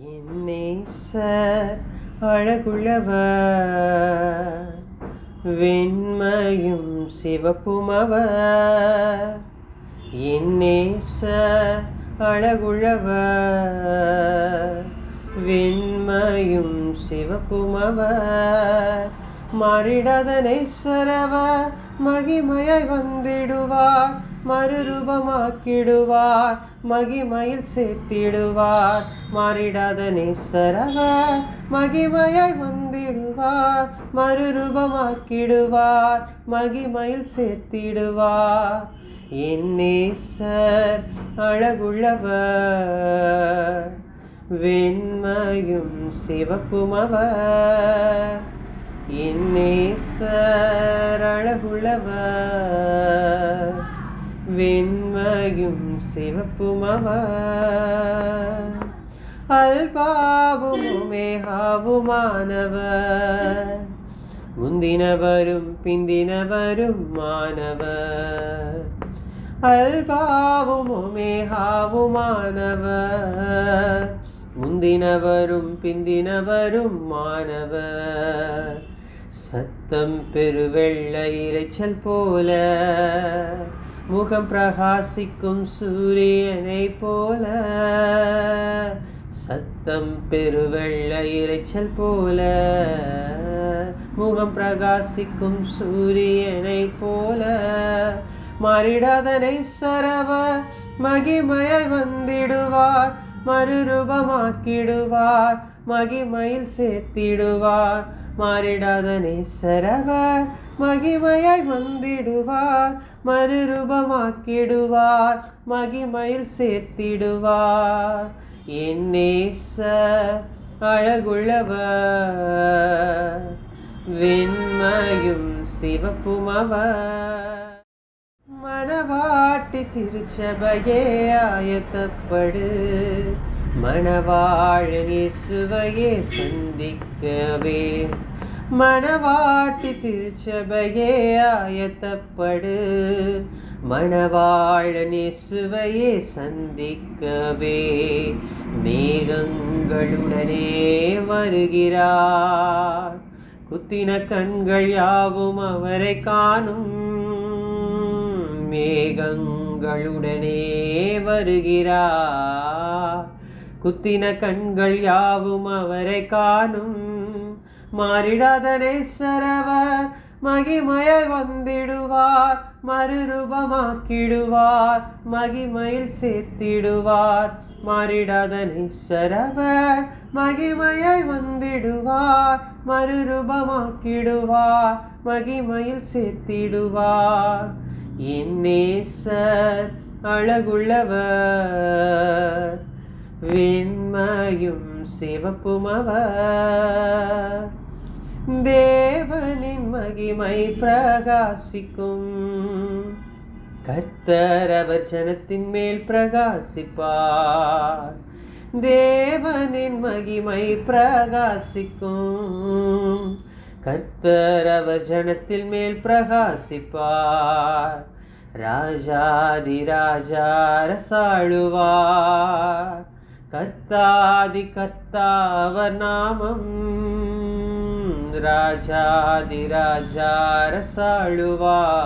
என் நேசர் அழகுள்ளவர், வெண்மையும் சிவப்புமவர். என் நேசர் அழகுள்ளவர், வெண்மையும் சிவப்புமவர். மாறிடாத நேசரவர், மகிமையாய் வந்திடுவார், மறுரூபமாக்கிடுவார், மகிமையில் சேர்த்திடுவார். மாறிடாத நேசரவர், மகிமையாய் வந்திடுவார், மறுரூபமாக்கிடுவார், மகிமையில் சேர்த்திடுவார். என் நேசர் அழகுள்ளவர், வெண்மையும் சிவப்புமவர். என் நேசர் அழகுள்ளவர், வெண்மையும் சிவப்புமவர். அல்பாவும் ஒமேகாவுமானவர், முந்தினவரும் பிந்தினவரும் மானவர். அல்பாவும் ஒமேகாவுமானவர், முந்தினவரும் பிந்தினவரும் மானவர். சத்தம் பெருவெள்ள இரைச்சல் போல, முகம் பிரகாசிக்கும் சூரியனை போல. சத்தம் பெருவெள்ள இரைச்சல் போல, முகம் பிரகாசிக்கும் சூரியனை போல. மாறிடாத நேசரவர், மகிமையாய் வந்திடுவார், மறுரூபமாக்கிடுவார், மகிமையில் சேர்த்திடுவார். மாறிடாத நேசரவர், மகிமையாய் வந்திடுவார், மறுரூபமாக்கிடுவார், மகிமையில் சேர்த்திடுவார். என் நேசர் அழகுள்ளவர், வெண்மையும் சிவப்புமவர். மணவாட்டி திருச்சபையே ஆயத்தப்படு, மணவாளன் இயேசுவையே சந்திக்கவே. மணவாட்டி திருச்சபையே ஆயத்தப்படு, மணவாளன் இயேசுவையே சந்திக்கவே. மேகங்களுடனே வருகிறார், குத்தின கண்கள் யாவும் அவரை காணும். மேகங்களுடனே வருகிறார், குத்தின கண்கள் யாவும் அவரை காணும். மாறிடாத நேசரவர், மகிமையாய் வந்திடுவார், மறுரூபமாக்கிடுவார், மகிமையில் சேர்த்திடுவார். மாறிடாத நேசரவர், மகிமையாய் வந்திடுவார், மறுரூபமாக்கிடுவார், மகிமையில் சேர்த்திடுவார். என் நேசர் அழகுள்ளவர், வெண்மையும் சிவப்புமவர். தேவனின் மகிமை பிரகாசிக்கும், கர்த்தர் அவர் ஜனத்தின் மேல் பிரகாசிப்பார். தேவனின் மகிமை பிரகாசிக்கும், கர்த்தர் அவர் ஜனத்தின் மேல் பிரகாசிப்பார். ராஜாதி ராஜா அரசாளுவார், கர்த்தாதி கர்த்தா அவர் நாமம். ராஜாதி ராஜா அரசாளுவார்,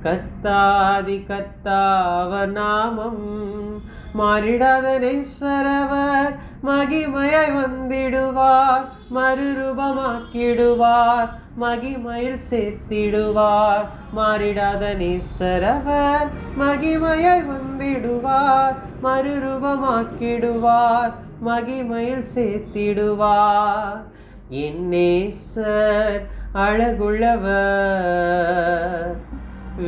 கர்த்தாதி கர்த்தா அவர் நாமம். மாறிடாத நேசரவர், மகிமையாய் வந்திடுவார், மறுரூபமாக்கிடுவார், மகிமையில் சேர்த்திடுவார். மாறிடாத நேசரவர், மகிமையாய் வந்திடுவார், மறுரூபமாக்கிடுவார், மகிமையில் சேர்த்திடுவார். என் நேசர் அழகுள்ளவர்,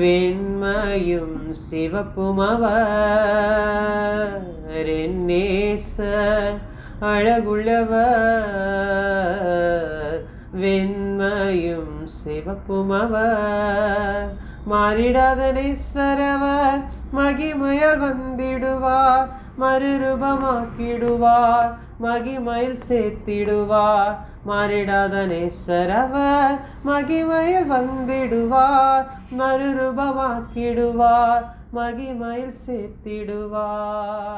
வெண்மையும் சிவப்புமவர். என் நேசர் அழகுள்ளவர், வெண்மையும் சிவப்புமவர். மாறிடாத நேசரவர், மகிமையால் வந்திடுவார், மறுரூபமாக்கிடுவார், மகிமையில் சேர்த்திடுவார். மாறிடாத நேசரவர், மகிமையில் வந்திடுவார், மறுரூபமாக்கிடுவார், மகிமையில் சேர்த்திடுவார்.